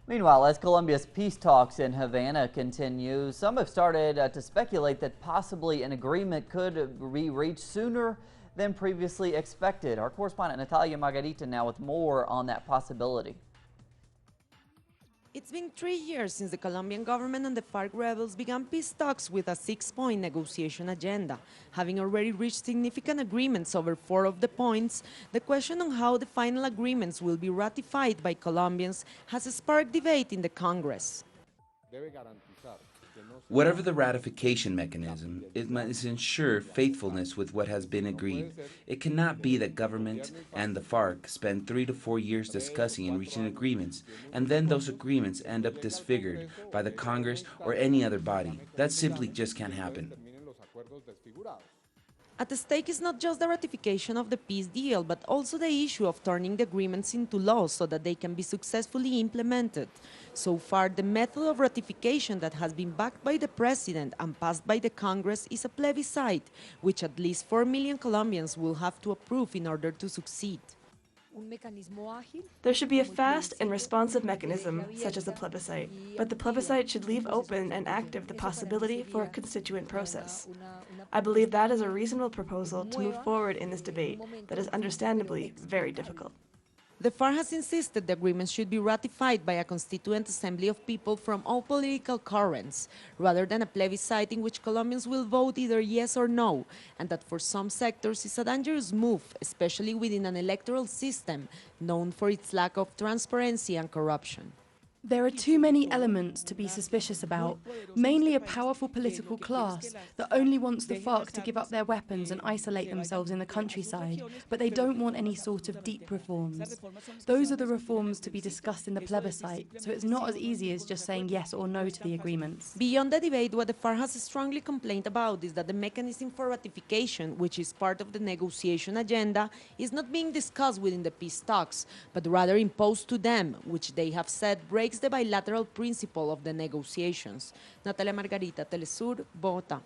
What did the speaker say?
Meanwhile, as Colombia's peace talks in Havana continue, some have started to speculate that possibly an agreement could be reached sooner than previously expected. Our correspondent Natalia Margarita now with more on that possibility. It's been 3 years since the Colombian government and the FARC rebels began peace talks with a 6-point negotiation agenda. Having already reached significant agreements over 4 of the points, the question on how the final agreements will be ratified by Colombians has sparked debate in the Congress. Whatever the ratification mechanism, it must ensure faithfulness with what has been agreed. It cannot be that government and the FARC spend 3 to 4 years discussing and reaching agreements, and then those agreements end up disfigured by the Congress or any other body. That simply just can't happen. At stake is not just the ratification of the peace deal, but also the issue of turning the agreements into law so that they can be successfully implemented. So far, the method of ratification that has been backed by the president and passed by the Congress is a plebiscite, which at least 4 million Colombians will have to approve in order to succeed. There should be a fast and responsive mechanism, such as a plebiscite, but the plebiscite should leave open and active the possibility for a constituent process. I believe that is a reasonable proposal to move forward in this debate that is understandably very difficult. The FARC has insisted the agreement should be ratified by a constituent assembly of people from all political currents, rather than a plebiscite in which Colombians will vote either yes or no, and that for some sectors is a dangerous move, especially within an electoral system known for its lack of transparency and corruption. There are too many elements to be suspicious about, mainly a powerful political class that only wants the FARC to give up their weapons and isolate themselves in the countryside, but they don't want any sort of deep reforms. Those are the reforms to be discussed in the plebiscite, so it's not as easy as just saying yes or no to the agreements. Beyond the debate, what the FARC has strongly complained about is that the mechanism for ratification, which is part of the negotiation agenda, is not being discussed within the peace talks, but rather imposed to them, which they have said breaks the bilateral principle of the negotiations. Natalia Margarita, Telesur, Bogotá.